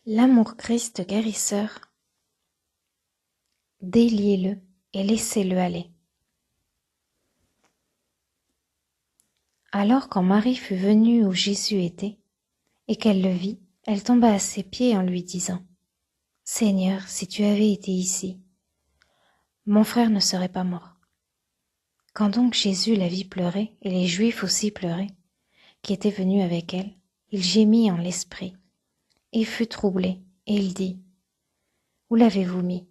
L'amour Christ guérisseur, déliez-le et laissez-le aller. Alors quand Marie fut venue où Jésus était, et qu'elle le vit, elle tomba à ses pieds en lui disant : « Seigneur, si tu avais été ici, mon frère ne serait pas mort. » Quand donc Jésus la vit pleurer, et les Juifs aussi pleuraient, qui étaient venus avec elle, il gémit en l'esprit, et fut troublé, et il dit : « Où l'avez-vous mis ? »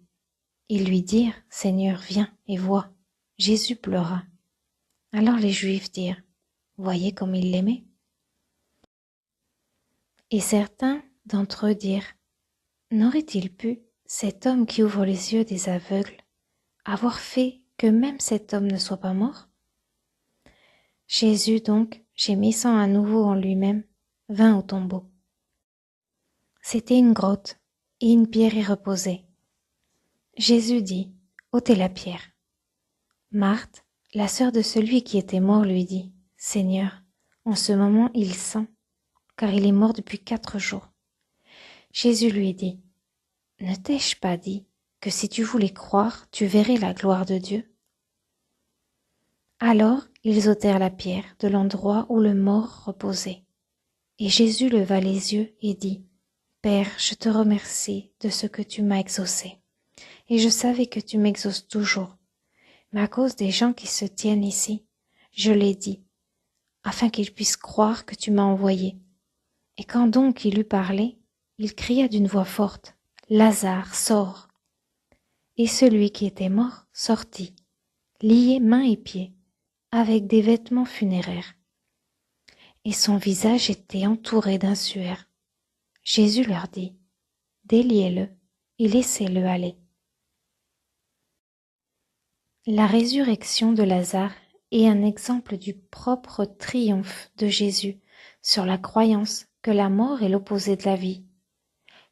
Ils lui dirent : « Seigneur, viens et vois. » Jésus pleura. Alors les Juifs dirent : « Voyez comme il l'aimait. » Et certains d'entre eux dirent : « N'aurait-il pu, cet homme qui ouvre les yeux des aveugles, avoir fait que même cet homme ne soit pas mort ? » Jésus donc, gémissant à nouveau en lui-même, vint au tombeau. C'était une grotte, et une pierre y reposait. Jésus dit : « ôtez la pierre. » Marthe, la sœur de celui qui était mort, lui dit : « Seigneur, en ce moment il sent, car il est mort depuis 4 jours. » Jésus lui dit : « Ne t'ai-je pas dit que si tu voulais croire, tu verrais la gloire de Dieu ? » Alors ils ôtèrent la pierre de l'endroit où le mort reposait. Et Jésus leva les yeux et dit : « Père, je te remercie de ce que tu m'as exaucé. Et je savais que tu m'exauces toujours. Mais à cause des gens qui se tiennent ici, je l'ai dit, afin qu'ils puissent croire que tu m'as envoyé. » Et quand donc il eut parlé, il cria d'une voix forte : « Lazare, sors !» Et celui qui était mort sortit, lié mains et pieds, avec des vêtements funéraires. Et son visage était entouré d'un suaire. Jésus leur dit : « Déliez-le et laissez-le aller. » La résurrection de Lazare est un exemple du propre triomphe de Jésus sur la croyance que la mort est l'opposé de la vie,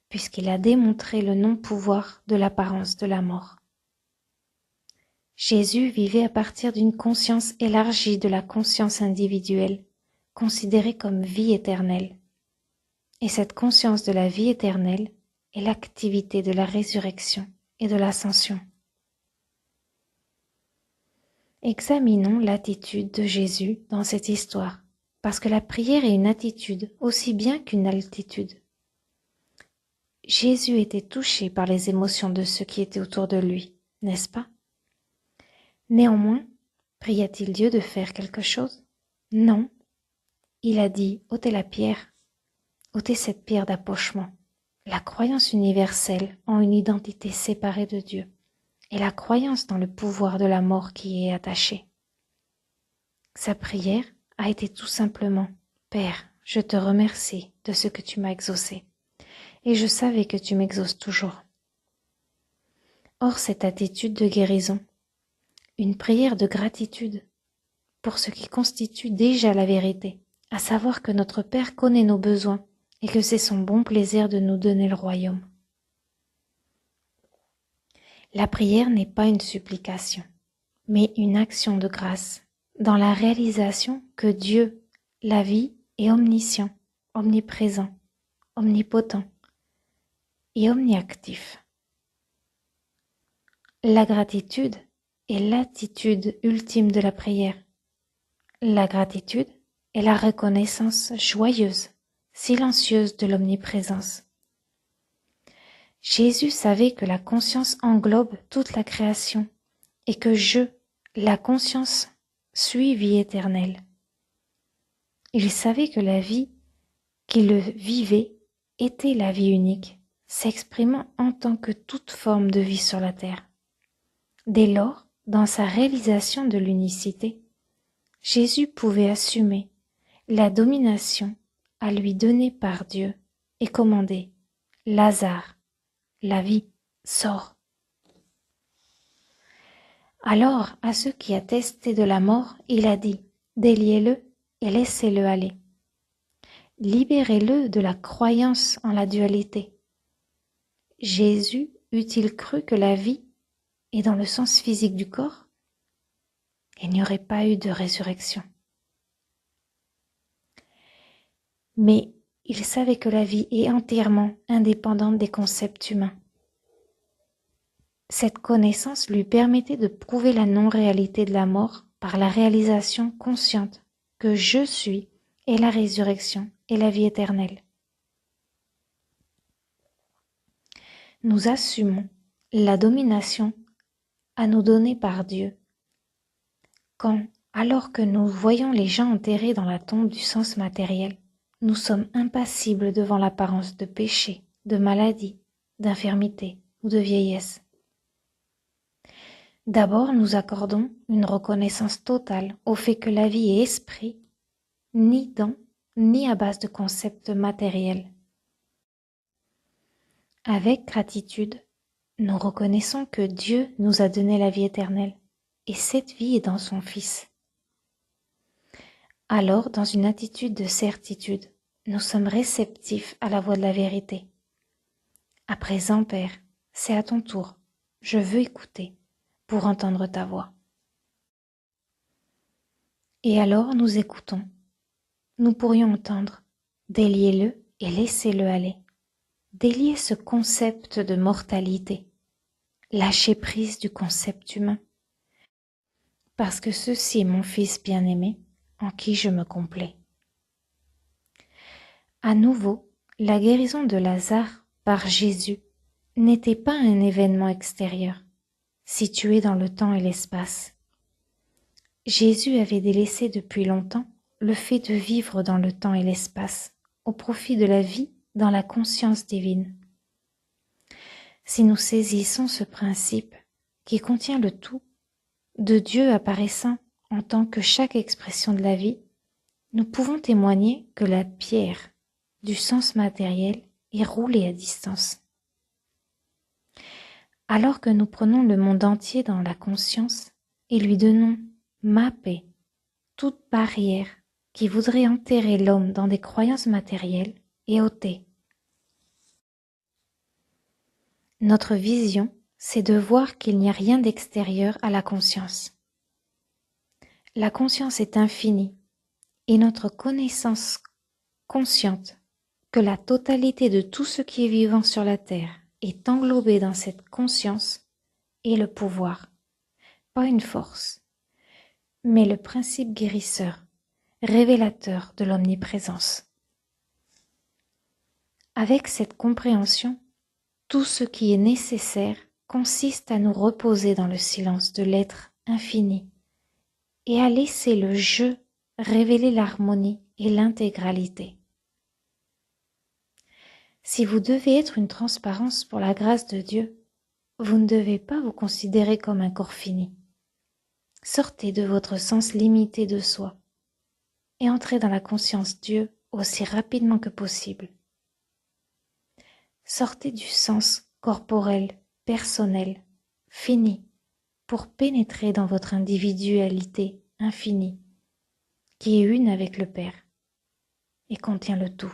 puisqu'il a démontré le non-pouvoir de l'apparence de la mort. Jésus vivait à partir d'une conscience élargie de la conscience individuelle, considérée comme vie éternelle. Et cette conscience de la vie éternelle est l'activité de la résurrection et de l'ascension. Examinons l'attitude de Jésus dans cette histoire, parce que la prière est une attitude aussi bien qu'une altitude. Jésus était touché par les émotions de ceux qui étaient autour de lui, n'est-ce pas ? Néanmoins, pria-t-il Dieu de faire quelque chose ? Non. Il a dit : ôtez la pierre, ôtez cette pierre d'approchement. La croyance universelle en une identité séparée de Dieu et la croyance dans le pouvoir de la mort qui y est attachée. Sa prière a été tout simplement : Père, je te remercie de ce que tu m'as exaucé, et je savais que tu m'exauces toujours. Or, cette attitude de guérison, une prière de gratitude pour ce qui constitue déjà la vérité, à savoir que notre Père connaît nos besoins et que c'est son bon plaisir de nous donner le royaume. La prière n'est pas une supplication, mais une action de grâce, dans la réalisation que Dieu, la vie, est omniscient, omniprésent, omnipotent et omniactif. La gratitude est l'attitude ultime de la prière. La gratitude est la reconnaissance joyeuse, silencieuse de l'omniprésence. Jésus savait que la conscience englobe toute la création et que la conscience, suis vie éternelle. Il savait que la vie qu'il vivait était la vie unique, s'exprimant en tant que toute forme de vie sur la terre. Dès lors, dans sa réalisation de l'unicité, Jésus pouvait assumer la domination à lui donnée par Dieu et commander : Lazare, la vie, sors. Alors, à ceux qui attestaient de la mort, il a dit : déliez-le et laissez-le aller. Libérez-le de la croyance en la dualité. Jésus eût-il cru que la vie est dans le sens physique du corps ? Il n'y aurait pas eu de résurrection. Mais Il savait que la vie est entièrement indépendante des concepts humains. Cette connaissance lui permettait de prouver la non-réalité de la mort par la réalisation consciente que je suis et la résurrection et la vie éternelle. Nous assumons la domination à nous donner par Dieu quand, alors que nous voyons les gens enterrés dans la tombe du sens matériel, nous sommes impassibles devant l'apparence de péché, de maladie, d'infirmité ou de vieillesse. D'abord, nous accordons une reconnaissance totale au fait que la vie est esprit, ni dans, ni à base de concepts matériels. Avec gratitude, nous reconnaissons que Dieu nous a donné la vie éternelle, et cette vie est dans son Fils. Alors, dans une attitude de certitude, nous sommes réceptifs à la voix de la vérité. À présent, Père, c'est à ton tour. Je veux écouter pour entendre ta voix. Et alors nous écoutons. Nous pourrions entendre, déliez-le et laissez-le aller. Déliez ce concept de mortalité. Lâchez prise du concept humain. Parce que ceci est mon Fils bien-aimé, en qui je me complais. À nouveau, la guérison de Lazare par Jésus n'était pas un événement extérieur, situé dans le temps et l'espace. Jésus avait délaissé depuis longtemps le fait de vivre dans le temps et l'espace, au profit de la vie dans la conscience divine. Si nous saisissons ce principe qui contient le tout, de Dieu apparaissant en tant que chaque expression de la vie, nous pouvons témoigner que la pierre du sens matériel est roulée à distance. Alors que nous prenons le monde entier dans la conscience et lui donnons ma paix, toute barrière qui voudrait enterrer l'homme dans des croyances matérielles est ôtée. Notre vision, c'est de voir qu'il n'y a rien d'extérieur à la conscience. La conscience est infinie et notre connaissance consciente que la totalité de tout ce qui est vivant sur la terre est englobée dans cette conscience est le pouvoir, pas une force, mais le principe guérisseur, révélateur de l'omniprésence. Avec cette compréhension, tout ce qui est nécessaire consiste à nous reposer dans le silence de l'être infini et à laisser le je révéler l'harmonie et l'intégralité. Si vous devez être une transparence pour la grâce de Dieu, vous ne devez pas vous considérer comme un corps fini. Sortez de votre sens limité de soi et entrez dans la conscience Dieu aussi rapidement que possible. Sortez du sens corporel, personnel, fini, pour pénétrer dans votre individualité infinie, qui est une avec le Père et contient le tout.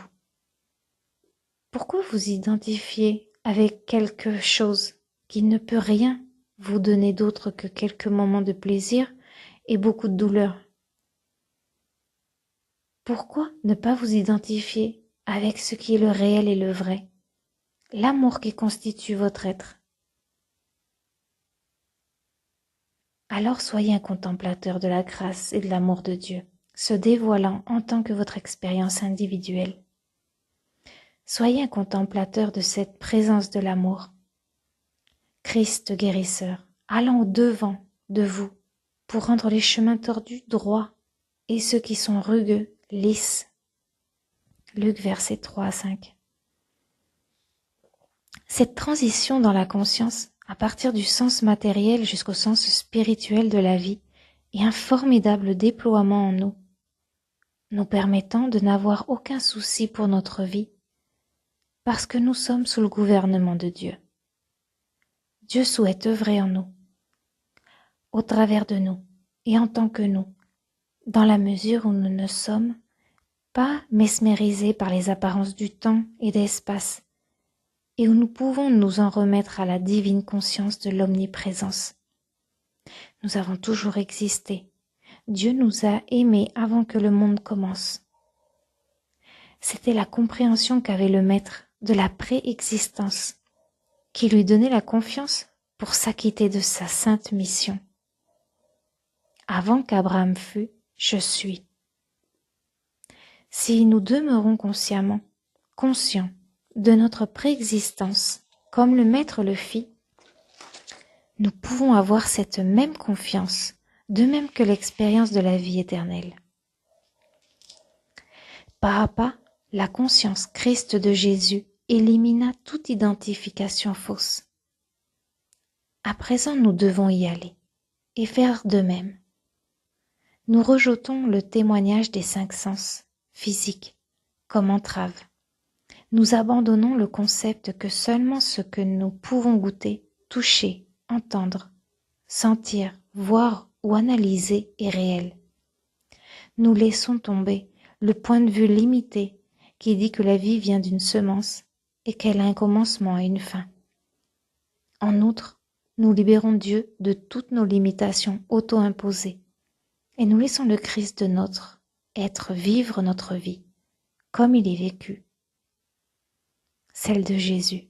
Pourquoi vous identifier avec quelque chose qui ne peut rien vous donner d'autre que quelques moments de plaisir et beaucoup de douleur? Pourquoi ne pas vous identifier avec ce qui est le réel et le vrai, l'amour qui constitue votre être? Alors soyez un contemplateur de la grâce et de l'amour de Dieu, se dévoilant en tant que votre expérience individuelle. Soyez un contemplateur de cette présence de l'amour. Christ guérisseur, allant au-devant de vous pour rendre les chemins tordus droits et ceux qui sont rugueux lisses. Luc verset 3 à 5. Cette transition dans la conscience, à partir du sens matériel jusqu'au sens spirituel de la vie, est un formidable déploiement en nous, nous permettant de n'avoir aucun souci pour notre vie, parce que nous sommes sous le gouvernement de Dieu. Dieu souhaite œuvrer en nous, au travers de nous et en tant que nous, dans la mesure où nous ne sommes pas mesmérisés par les apparences du temps et de l'espace, et où nous pouvons nous en remettre à la divine conscience de l'omniprésence. Nous avons toujours existé. Dieu nous a aimés avant que le monde commence. C'était la compréhension qu'avait le Maître de la préexistence qui lui donnait la confiance pour s'acquitter de sa sainte mission. Avant qu'Abraham fût, je suis. Si nous demeurons conscients de notre préexistence, comme le Maître le fit, nous pouvons avoir cette même confiance, de même que l'expérience de la vie éternelle. Pas à pas, la conscience Christ de Jésus élimina toute identification fausse. À présent, nous devons y aller et faire de même. Nous rejetons le témoignage des 5 sens physiques comme entrave. Nous abandonnons le concept que seulement ce que nous pouvons goûter, toucher, entendre, sentir, voir ou analyser est réel. Nous laissons tomber le point de vue limité qui dit que la vie vient d'une semence et qu'elle a un commencement et une fin. En outre, nous libérons Dieu de toutes nos limitations auto-imposées et nous laissons le Christ de notre être vivre notre vie comme il est vécu, celle de Jésus.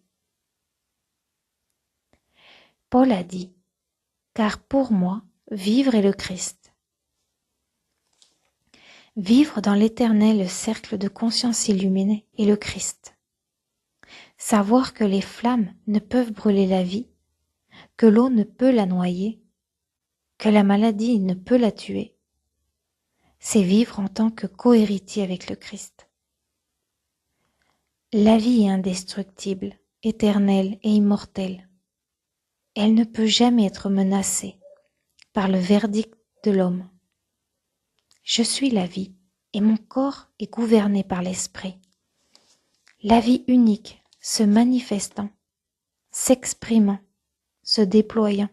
Paul a dit, « Car pour moi, vivre est le Christ. » Vivre dans l'éternel cercle de conscience illuminée est le Christ. Savoir que les flammes ne peuvent brûler la vie, que l'eau ne peut la noyer, que la maladie ne peut la tuer, c'est vivre en tant que cohéritier avec le Christ. La vie est indestructible, éternelle et immortelle. Elle ne peut jamais être menacée par le verdict de l'homme. Je suis la vie et mon corps est gouverné par l'esprit. La vie unique se manifestant, s'exprimant, se déployant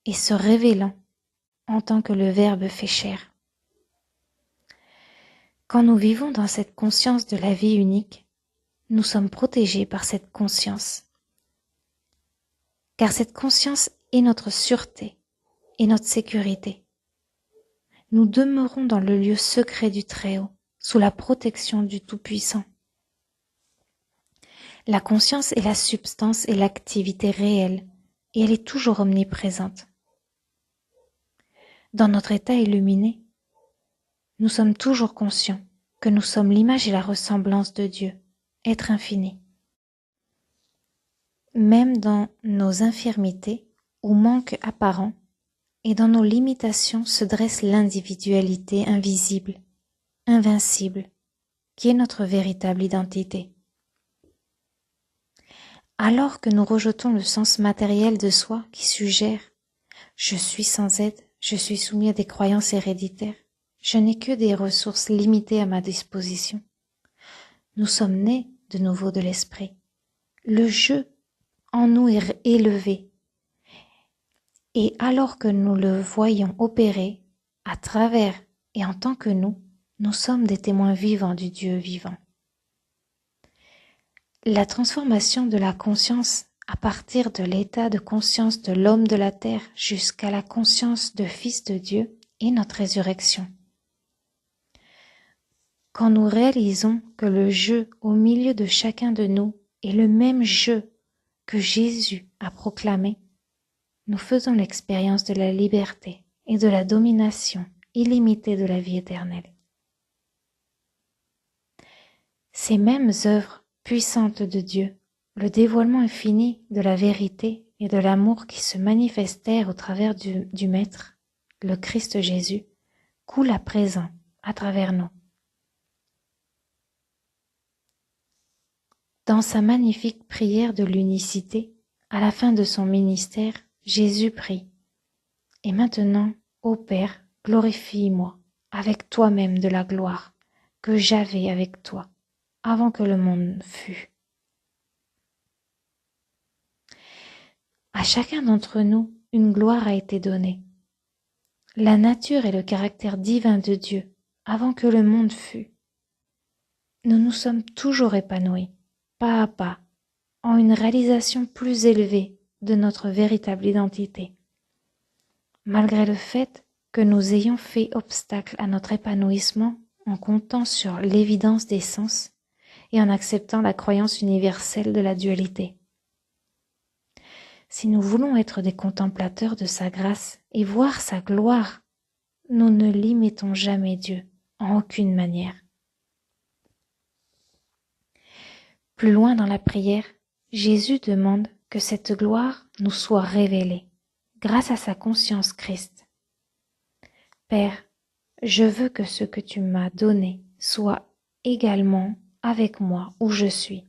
et se révélant en tant que le Verbe fait chair. Quand nous vivons dans cette conscience de la vie unique, nous sommes protégés par cette conscience. Car cette conscience est notre sûreté et notre sécurité. Nous demeurons dans le lieu secret du Très-Haut, sous la protection du Tout-Puissant. La conscience est la substance et l'activité réelle, et elle est toujours omniprésente. Dans notre état illuminé, nous sommes toujours conscients que nous sommes l'image et la ressemblance de Dieu, être infini. Même dans nos infirmités ou manques apparents et dans nos limitations se dresse l'individualité invisible, invincible, qui est notre véritable identité. Alors que nous rejetons le sens matériel de soi qui suggère « je suis sans aide, je suis soumis à des croyances héréditaires, je n'ai que des ressources limitées à ma disposition », nous sommes nés de nouveau de l'esprit. Le je en nous est élevé. Et alors que nous le voyons opérer, à travers et en tant que nous sommes des témoins vivants du Dieu vivant. La transformation de la conscience à partir de l'état de conscience de l'homme de la terre jusqu'à la conscience de Fils de Dieu est notre résurrection. Quand nous réalisons que le je au milieu de chacun de nous est le même je que Jésus a proclamé, nous faisons l'expérience de la liberté et de la domination illimitée de la vie éternelle. Ces mêmes œuvres puissantes de Dieu, le dévoilement infini de la vérité et de l'amour qui se manifestèrent au travers du Maître, le Christ Jésus, coulent à présent à travers nous. Dans sa magnifique prière de l'unicité, à la fin de son ministère, Jésus prie « Et maintenant, ô Père, glorifie-moi avec toi-même de la gloire que j'avais avec toi avant que le monde fût. » À chacun d'entre nous, une gloire a été donnée. La nature et le caractère divin de Dieu avant que le monde fût. Nous nous sommes toujours épanouis, pas à pas, en une réalisation plus élevée de notre véritable identité. Malgré le fait que nous ayons fait obstacle à notre épanouissement en comptant sur l'évidence des sens et en acceptant la croyance universelle de la dualité. Si nous voulons être des contemplateurs de sa grâce et voir sa gloire, nous ne limitons jamais Dieu, en aucune manière. Plus loin dans la prière, Jésus demande que cette gloire nous soit révélée, grâce à sa conscience Christ. Père, je veux que ce que tu m'as donné soit également avec moi où je suis,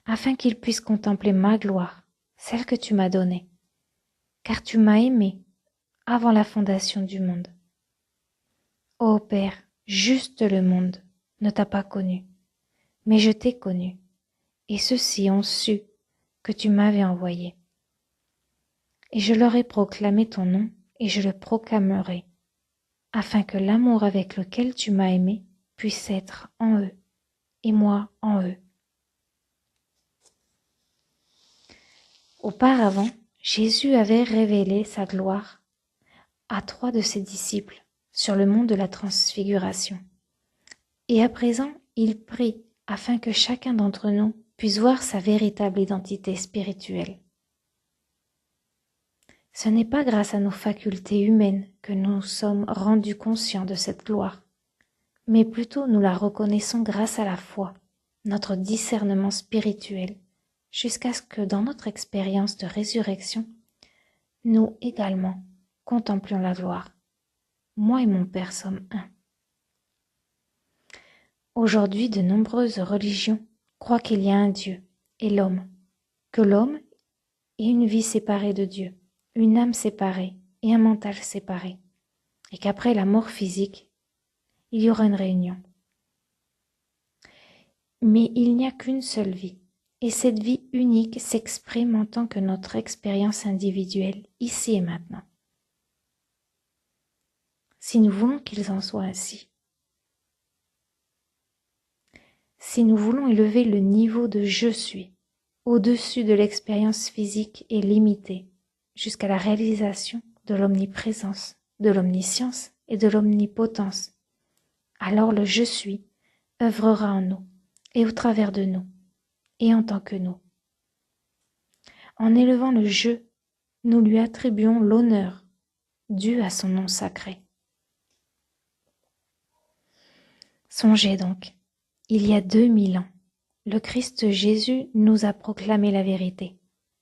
afin qu'il puisse contempler ma gloire, celle que tu m'as donnée, car tu m'as aimé avant la fondation du monde. Ô Père, juste le monde ne t'a pas connu, mais je t'ai connu, et ceux-ci ont su que tu m'avais envoyé. Et je leur ai proclamé ton nom, et je le proclamerai, afin que l'amour avec lequel tu m'as aimé puisse être en eux, et moi en eux. Auparavant, Jésus avait révélé sa gloire à 3 de ses disciples sur le mont de la Transfiguration. Et à présent, il prie afin que chacun d'entre nous puisse voir sa véritable identité spirituelle. Ce n'est pas grâce à nos facultés humaines que nous sommes rendus conscients de cette gloire, mais plutôt nous la reconnaissons grâce à la foi, notre discernement spirituel, jusqu'à ce que dans notre expérience de résurrection, nous également contemplions la gloire. Moi et mon Père sommes un. Aujourd'hui, de nombreuses religions croient qu'il y a un Dieu et l'homme, que l'homme est une vie séparée de Dieu, une âme séparée et un mental séparé, et qu'après la mort physique, il y aura une réunion. Mais il n'y a qu'une seule vie, et cette vie unique s'exprime en tant que notre expérience individuelle, ici et maintenant. Si nous voulons qu'il en soit ainsi, si nous voulons élever le niveau de je suis au-dessus de l'expérience physique et limitée, jusqu'à la réalisation de l'omniprésence, de l'omniscience et de l'omnipotence, alors le je suis œuvrera en nous et au travers de nous et en tant que nous. En élevant le je, nous lui attribuons l'honneur dû à son nom sacré. Songez donc, il y a 2000 ans, le Christ Jésus nous a proclamé la vérité.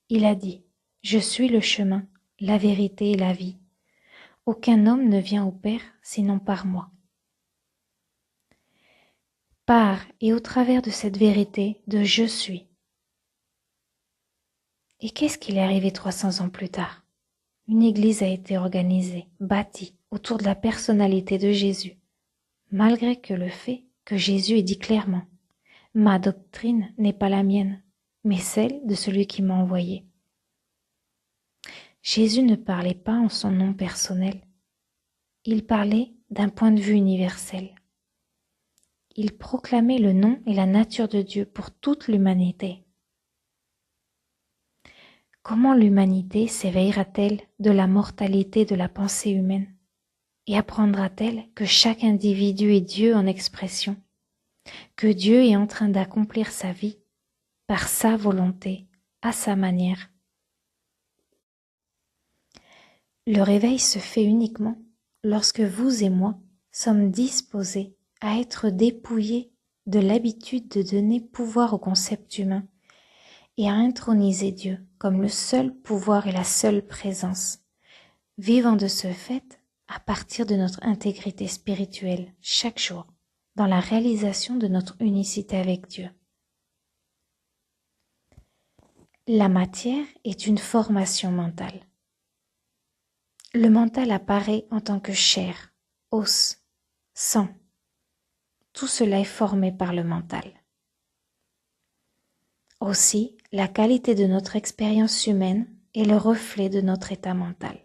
Il a dit « Je suis le chemin, la vérité et la vie. Aucun homme ne vient au Père sinon par moi. » Par et au travers de cette vérité de « Je suis ». Et qu'est-ce qu'il est arrivé 300 ans plus tard? Une église a été organisée, bâtie autour de la personnalité de Jésus, malgré que le fait que Jésus ait dit clairement « Ma doctrine n'est pas la mienne, mais celle de celui qui m'a envoyé. » Jésus ne parlait pas en son nom personnel, il parlait d'un point de vue universel. Il proclamait le nom et la nature de Dieu pour toute l'humanité. Comment l'humanité s'éveillera-t-elle de la mortalité de la pensée humaine et apprendra-t-elle que chaque individu est Dieu en expression, que Dieu est en train d'accomplir sa vie par sa volonté, à sa manière? Le réveil se fait uniquement lorsque vous et moi sommes disposés à être dépouillés de l'habitude de donner pouvoir au concept humain et à introniser Dieu comme le seul pouvoir et la seule présence, vivant de ce fait à partir de notre intégrité spirituelle chaque jour, dans la réalisation de notre unicité avec Dieu. La matière est une formation mentale. Le mental apparaît en tant que chair, os, sang. Tout cela est formé par le mental. Aussi, la qualité de notre expérience humaine est le reflet de notre état mental.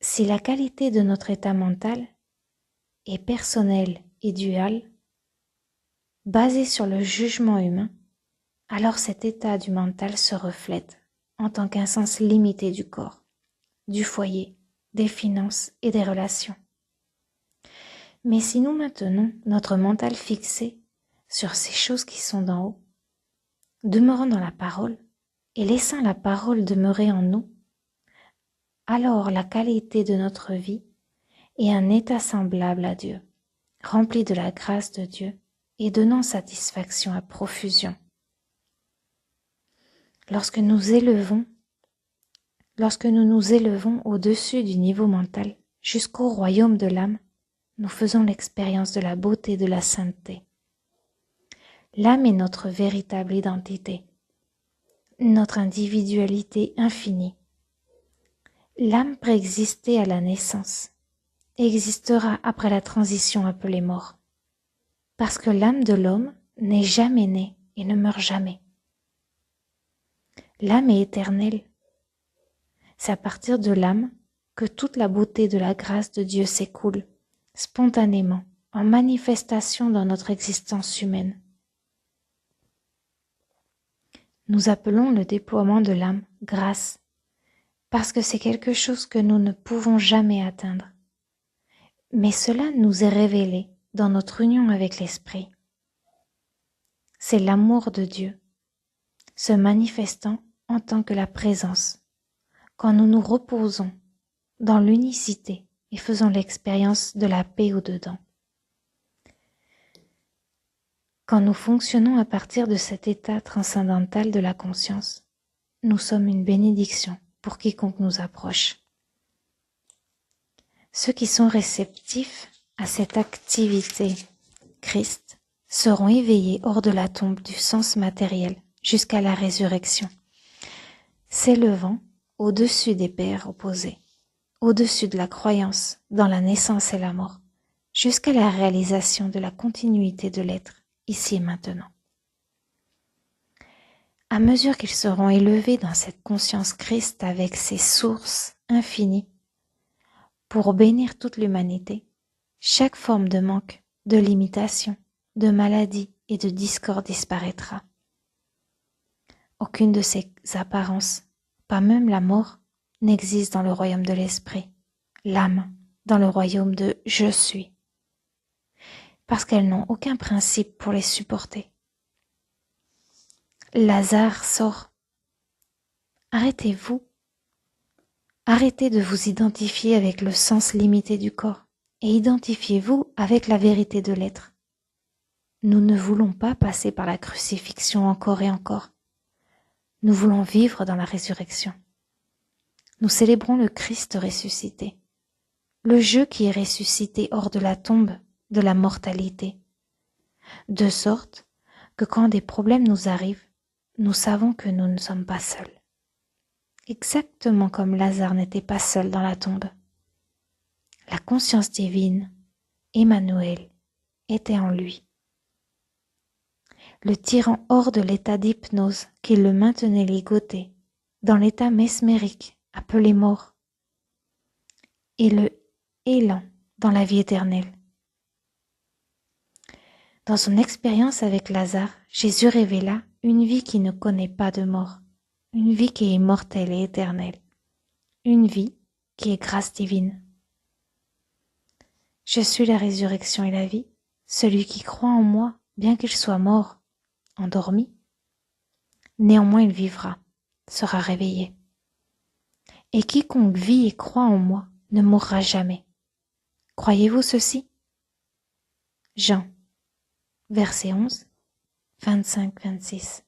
Si la qualité de notre état mental est personnelle et duale, basée sur le jugement humain, alors cet état du mental se reflète en tant qu'un sens limité du corps, du foyer, des finances et des relations. Mais si nous maintenons notre mental fixé sur ces choses qui sont d'en haut, demeurant dans la parole et laissant la parole demeurer en nous, alors la qualité de notre vie est un état semblable à Dieu, rempli de la grâce de Dieu et donnant satisfaction à profusion. Lorsque nous nous élevons au-dessus du niveau mental jusqu'au royaume de l'âme, nous faisons l'expérience de la beauté de la sainteté. L'âme est notre véritable identité, notre individualité infinie. L'âme préexistait à la naissance et existera après la transition appelée mort, parce que l'âme de l'homme n'est jamais née et ne meurt jamais. L'âme est éternelle. C'est à partir de l'âme que toute la beauté de la grâce de Dieu s'écoule, spontanément, en manifestation dans notre existence humaine. Nous appelons le déploiement de l'âme grâce, parce que c'est quelque chose que nous ne pouvons jamais atteindre. Mais cela nous est révélé dans notre union avec l'Esprit. C'est l'amour de Dieu, se manifestant en tant que la présence, quand nous nous reposons dans l'unicité et faisons l'expérience de la paix au-dedans. Quand nous fonctionnons à partir de cet état transcendantal de la conscience, nous sommes une bénédiction pour quiconque nous approche. Ceux qui sont réceptifs à cette activité Christ seront éveillés hors de la tombe du sens matériel jusqu'à la résurrection, s'élevant au-dessus des pères opposés, au-dessus de la croyance dans la naissance et la mort, jusqu'à la réalisation de la continuité de l'être ici et maintenant. À mesure qu'ils seront élevés dans cette conscience Christ avec ses sources infinies, pour bénir toute l'humanité, chaque forme de manque, de limitation, de maladie et de discorde disparaîtra. Aucune de ces apparences, pas même la mort, n'existe dans le royaume de l'esprit, l'âme dans le royaume de « je suis », parce qu'elles n'ont aucun principe pour les supporter. Lazare sort. Arrêtez-vous. Arrêtez de vous identifier avec le sens limité du corps et identifiez-vous avec la vérité de l'être. Nous ne voulons pas passer par la crucifixion encore et encore. Nous voulons vivre dans la résurrection. Nous célébrons le Christ ressuscité, le jeu qui est ressuscité hors de la tombe, de la mortalité, de sorte que quand des problèmes nous arrivent, nous savons que nous ne sommes pas seuls. Exactement comme Lazare n'était pas seul dans la tombe. La conscience divine, Emmanuel, était en lui, le tirant hors de l'état d'hypnose qui le maintenait ligoté, dans l'état mesmérique appelé mort, et le élan dans la vie éternelle. Dans son expérience avec Lazare, Jésus révéla une vie qui ne connaît pas de mort, une vie qui est immortelle et éternelle, une vie qui est grâce divine. Je suis la résurrection et la vie. Celui qui croit en moi, bien qu'il soit mort, endormi, néanmoins il vivra, sera réveillé. Et quiconque vit et croit en moi ne mourra jamais. Croyez-vous ceci? Jean, verset 11, 25-26.